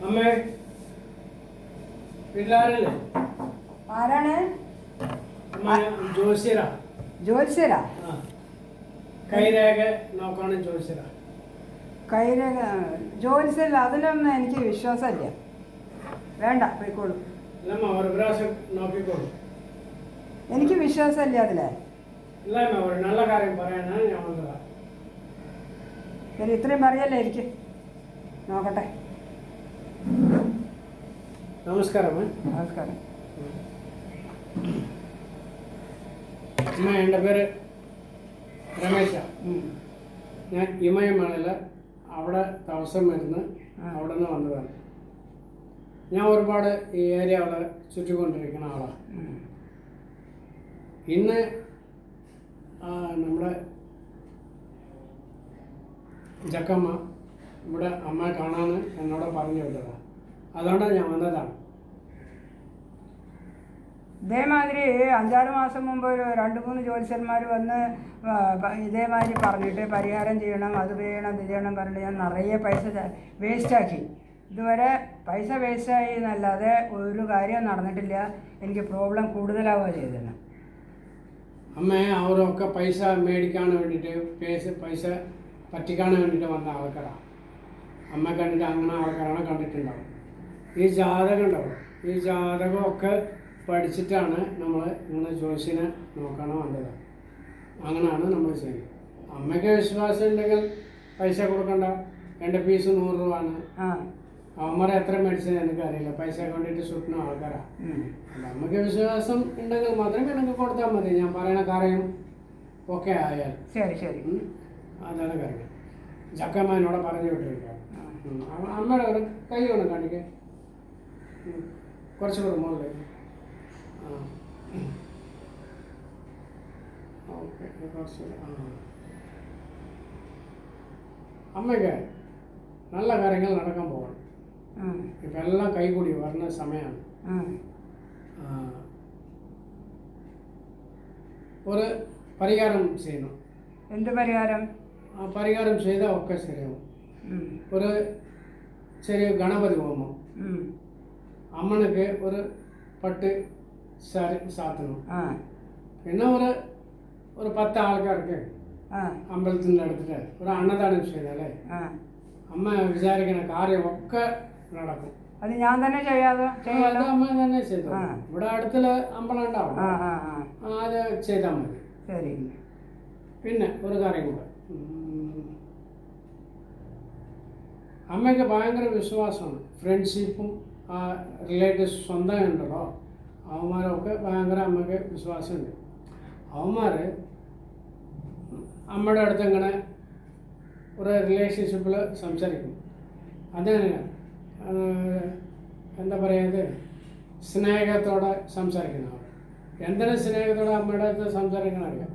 അമ്മേ വീട്ടിലാരല്ലേ? ആരാണ്? അമ്മ ജോത്സ്യരാ. ജ്യോത്സ്യരാ? കൈരേഖ നോക്കണം ജോത്സ്യരാ. കൈരേഖ ജ്യോത്സ്യല്ല, അതിലൊന്നും എനിക്ക് വിശ്വാസമില്ല. വേണ്ട, പോയിക്കോളൂ. ഇല്ലമ്മ ഒരു പ്രാവശ്യം നോക്കിക്കോളൂ. എനിക്ക് വിശ്വാസമില്ല അതിലെ. ഇല്ലമ്മ ഒരു നല്ല കാര്യം പറയാനാണ് ഞാൻ വന്നതാ. ശരി, ഇത്രയും പറയല്ലേ എനിക്ക്. നോക്കട്ടെ. നമസ്കാരം. നമസ്കാരം. അമ്മ എൻ്റെ പേര് രമേശാണ്. ഞാൻ ഇമയമലയിൽ അവിടെ താമസം വരുന്ന അവിടെ നിന്ന് വന്നതാണ്. ഞാൻ ഒരുപാട് ഈ ഏരിയ അവിടെ ചുറ്റിക്കൊണ്ടിരിക്കുന്ന ആളാണ്. ഇന്ന് നമ്മുടെ ജക്കമ്മ ഇവിടെ അമ്മ കാണാമെന്ന് എന്നോട് പറഞ്ഞു വിട്ടതാണ്. അതുകൊണ്ട് ഞാൻ വന്നതാണ്. ഇതേമാതിരി 5-6 മാസം മുമ്പ് ഒരു 2-3 ജ്യോത്സ്യന്മാർ വന്ന് ഇതേമാതിരി പറഞ്ഞിട്ട് പരിഹാരം ചെയ്യണം, അത് ചെയ്യണം, ഇത് ചെയ്യണം പറഞ്ഞിട്ട് ഞാൻ നിറയെ പൈസ വേസ്റ്റാക്കി. ഇതുവരെ പൈസ വേസ്റ്റായി എന്നല്ലാതെ ഒരു കാര്യം നടന്നിട്ടില്ല. എനിക്ക് പ്രോബ്ലം കൂടുതലാവുക ചെയ്തത്. അമ്മ അവരൊക്കെ പൈസ മേടിക്കാൻ വേണ്ടിയിട്ട് പൈസ പറ്റിക്കാൻ വേണ്ടിയിട്ട് വന്ന ആൾക്കാരാണ്. അമ്മ കണ്ടിട്ട് അങ്ങനെ ആൾക്കാരാണ് കണ്ടിട്ടുണ്ടാവും. ഈ ജാതകം ഉണ്ടാവും. ഈ ജാതകമൊക്കെ പഠിച്ചിട്ടാണ് നമ്മൾ ഇങ്ങനെ ജോത്സ്യനെ നോക്കാൻ വന്നത്. അങ്ങനെയാണ് നമ്മൾ ചെയ്യുന്നത്. അമ്മയ്ക്ക് വിശ്വാസം ഉണ്ടെങ്കിൽ പൈസ കൊടുക്കണ്ട. എൻ്റെ ഫീസ് 100 രൂപയാണ്. അവന്മാരെ എത്ര മേടിച്ചത് എനിക്കറിയില്ല. പൈസ കൊണ്ടിട്ട് സുറ്റുന്ന ആൾക്കാരാണ്. അമ്മയ്ക്ക് വിശ്വാസം ഉണ്ടെങ്കിൽ മാത്രമേ എനിക്ക് കൊടുത്താൽ മതി. ഞാൻ പറയുന്ന കാര്യം ഒക്കെ ആയാൽ ശരി ശരി അതാണ് കാര്യം. ജക്കമ്മ എന്നോട് പറഞ്ഞു വിട്ടിരിക്കുകയാണ്. അമ്മയുടെ ഒരു കൈ കൊണ്ട് കാണിക്കേ, കുറച്ചുകൂടെ മുകളിലേക്ക്. ഓക്കെ, കുറച്ചുകൂടെ. അമ്മയ്ക്ക് നല്ല കാര്യങ്ങൾ നടക്കാൻ പോകണം. ഇപ്പം എല്ലാം കൈകൂടി വരുന്ന സമയമാണ്. ഒരു പരിഹാരം ചെയ്യണം. എന്ത് പരിഹാരം? പരിഹാരം ചെയ്താൽ ഒക്കെ ശരിയാവും. ഒരു ചെറിയ ഗണപതി ഹോമം. അമ്മനക്ക് ഒരു പട്ട് സാത്തണം. പിന്നെ ഒരു 10 ആൾക്കാർക്ക് അമ്പലത്തിൻ്റെ അടുത്തിട്ട് ഒരു അന്നദാനം ചെയ്താലേ അമ്മ വിചാരിക്കുന്ന കാര്യമൊക്കെ നടക്കും. അത് ഞാൻ തന്നെ ചെയ്യാതെ അമ്മ തന്നെ ചെയ്തു. ഇവിടെ അടുത്തുള്ള അമ്പലം ഉണ്ടാവും, അത് ചെയ്താൽ മതി. ശരി. പിന്നെ ഒരു കാര്യം കൂടെ, അമ്മയ്ക്ക് ഭയങ്കര വിശ്വാസമാണ്. ഫ്രണ്ട്ഷിപ്പും റിലേറ്റീവ്സ് സ്വന്തം ഉണ്ടല്ലോ, അവന്മാരൊക്കെ ഭയങ്കര അമ്മയ്ക്ക് വിശ്വാസമുണ്ട്. അവന്മാർ അമ്മയുടെ അടുത്ത് ഇങ്ങനെ ഒരു റിലേഷൻഷിപ്പിൽ സംസാരിക്കും. അതങ്ങനെയാണ്, എന്താ പറയുന്നത്, സ്നേഹത്തോടെ സംസാരിക്കുന്നവർ. എന്തിനാ സ്നേഹത്തോടെ അമ്മയുടെ അടുത്ത് സംസാരിക്കണമറിയാം.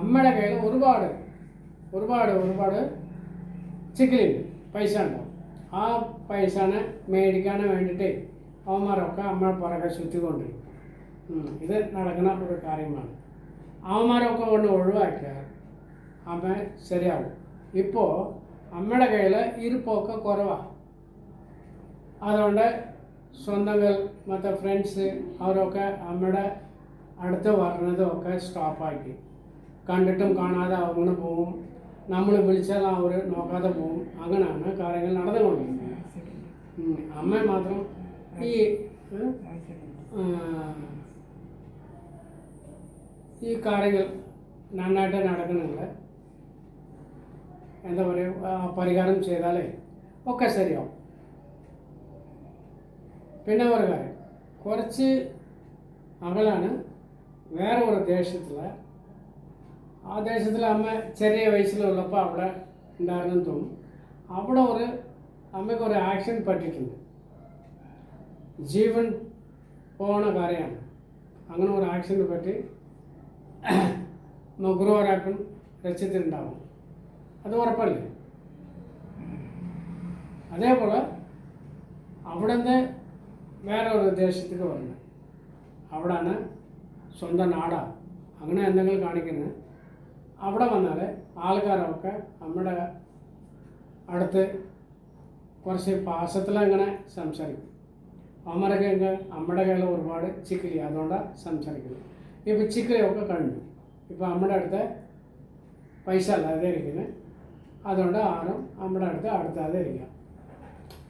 അമ്മയുടെ കയ്യിൽ ഒരുപാട് ഒരുപാട് ഒരുപാട് ചിക്കലുണ്ട്, പൈസ ഉണ്ടാവും. ആ പൈസനെ മേടിക്കാൻ വേണ്ടിയിട്ട് അവന്മാരൊക്കെ അമ്മ പുറകെ ചുറ്റിക്കൊണ്ടിരിക്കും. ഇത് നടക്കുന്ന ഒരു കാര്യമാണ്. അവന്മാരൊക്കെ കൊണ്ട് ഒഴിവാക്കിയാൽ അമ്മ ശരിയാവും. ഇപ്പോൾ അമ്മയുടെ കയ്യിൽ ഇരിപ്പൊക്കെ കുറവാണ്. അതുകൊണ്ട് സ്വന്തങ്ങൾ മറ്റേ ഫ്രണ്ട്സ് അവരൊക്കെ അമ്മയുടെ അടുത്ത് വരുന്നതൊക്കെ സ്റ്റോപ്പാക്കി. കണ്ടിട്ടും കാണാതെ അങ്ങനെ പോവും. നമ്മൾ വിളിച്ചാൽ അവർ നോക്കാതെ പോവും. അങ്ങനെയാണ് കാര്യങ്ങൾ നടന്നുകൊണ്ടിരിക്കുന്നത്. അമ്മ മാത്രം ഈ കാര്യങ്ങൾ നന്നായിട്ട് നടക്കണമെങ്കിൽ എന്താ പറയുക, പരിഹാരം ചെയ്താലേ ഒക്കെ ശരിയാവും. പിന്നെ ഒരു കാര്യം, കുറച്ച് അകലാണ് വേറെ ഒരു ദേശത്തിലെ, ആ ദേശത്തിൽ അമ്മ ചെറിയ വയസ്സിലുള്ളപ്പോൾ അവിടെ ഉണ്ടായിരുന്നെന്ന് തോന്നും. അവിടെ അമ്മയ്ക്ക് ഒരു ആക്ഷൻ പറ്റിയിട്ടുണ്ട്. ജീവൻ പോണ കാര്യമാണ്. അങ്ങനെ ഒരു ആക്സിഡൻറ്റ് പറ്റി ഗുരുവായൂരപ്പൻ രക്ഷിച്ചിട്ടുണ്ടാവും. അത് ഉറപ്പല്ലേ? അതേപോലെ അവിടെ നിന്ന് വേറെ ഒരു ദേശത്തേക്ക് വരുന്നത്, അവിടെയാണ് സ്വന്തം നാടാണ്. അങ്ങനെ എന്തെങ്കിലും കാണിക്കുന്നത് അവിടെ വന്നാൽ ആൾക്കാരൊക്കെ നമ്മുടെ അടുത്ത് കുറച്ച് പാസത്തിലങ്ങനെ സംസാരിക്കും. അമ്മയുടെ കയ്യിൽ ഒരുപാട് ചിക്കലി, അതുകൊണ്ടാണ് സംസാരിക്കുന്നത്. ഇപ്പോൾ ചിക്കലിയൊക്കെ കഴിഞ്ഞു. ഇപ്പോൾ നമ്മുടെ അടുത്ത് പൈസ അല്ലാതെ ഇരിക്കുന്നത്, അതുകൊണ്ട് ആരും നമ്മുടെ അടുത്ത് അടുത്താതെ ഇരിക്കാം.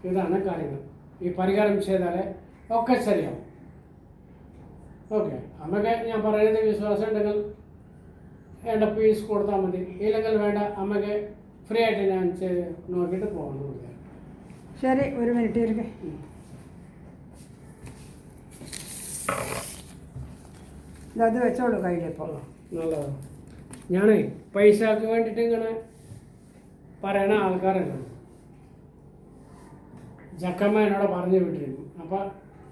ഇതാണ് കാര്യങ്ങൾ. ഈ പരിഹാരം ചെയ്താലേ ഒക്കെ ശരിയാവും. ഓക്കെ, അമ്മയ്ക്ക് ഞാൻ പറയുന്നത് വിശ്വാസം ഉണ്ടെങ്കിൽ എൻ്റെ ഫീസ് കൊടുത്താൽ മതി. ഇല്ലെങ്കിൽ വേണ്ട, അമ്മയ്ക്ക് ഫ്രീ ആയിട്ട് ഞാൻ നോക്കിയിട്ട് പോകണം. ശരി, ഒരു മിനിറ്റ് ഇരിക്കെ. ഇത് വെച്ചോളൂ കയ്യിലിപ്പോൾ. നല്ലതാണ്. ഞാനേ പൈസക്ക് വേണ്ടിയിട്ട് ഇങ്ങനെ പറയണ ആൾക്കാരല്ല. ജക്കമ്മ എന്നോട് പറഞ്ഞു വിട്ടിരുന്നു. അപ്പം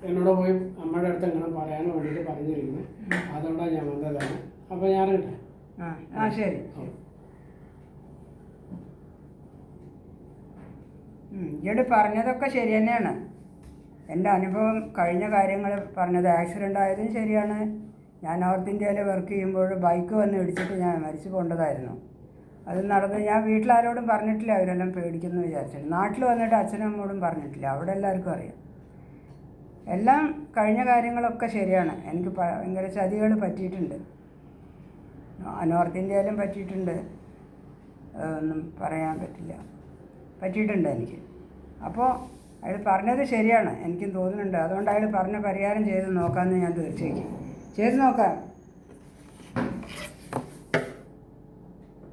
എന്നോട് പോയി അമ്മയുടെ അടുത്ത് ഇങ്ങനെ പറയാൻ വേണ്ടിയിട്ട് പറഞ്ഞിരിക്കുന്നത്. അതുകൊണ്ടാണ് ഞാൻ വന്നതാണ്. അപ്പം ഞാൻ കേട്ടെ. ആ ശരി. ഈയിടെ പറഞ്ഞതൊക്കെ ശരി തന്നെയാണ്. എൻ്റെ അനുഭവം കഴിഞ്ഞ കാര്യങ്ങൾ പറഞ്ഞത്. ആക്സിഡൻ്റ് ആയതും ശരിയാണ്. ഞാൻ നോർത്ത് ഇന്ത്യയിൽ വർക്ക് ചെയ്യുമ്പോൾ ബൈക്ക് വന്ന് ഇടിച്ചിട്ട് ഞാൻ മരിച്ചു പോകേണ്ടതായിരുന്നു. അത് നടന്ന് ഞാൻ വീട്ടിലാരോടും പറഞ്ഞിട്ടില്ല. അവരെല്ലാം പേടിക്കുന്നു വിചാരിച്ചിട്ട്. നാട്ടിൽ വന്നിട്ട് അച്ഛനും അമ്മയോടും പറഞ്ഞിട്ടില്ല. അവിടെ എല്ലാവർക്കും അറിയാം. എല്ലാം കഴിഞ്ഞ കാര്യങ്ങളൊക്കെ ശരിയാണ്. എനിക്ക് ഭയങ്കര ചതികൾ പറ്റിയിട്ടുണ്ട്. നോർത്ത് ഇന്ത്യയിലും പറ്റിയിട്ടുണ്ട്. ഒന്നും പറയാൻ പറ്റില്ല. പറ്റിയിട്ടുണ്ട് എനിക്ക്. അപ്പോൾ അയാൾ പറഞ്ഞത് ശരിയാണ്, എനിക്കും തോന്നുന്നുണ്ട്. അതുകൊണ്ട് അയാൾ പറഞ്ഞ പരിഹാരം ചെയ്ത് നോക്കാമെന്ന് ഞാൻ തീർച്ചയായും ചെയ്ത് നോക്കാം.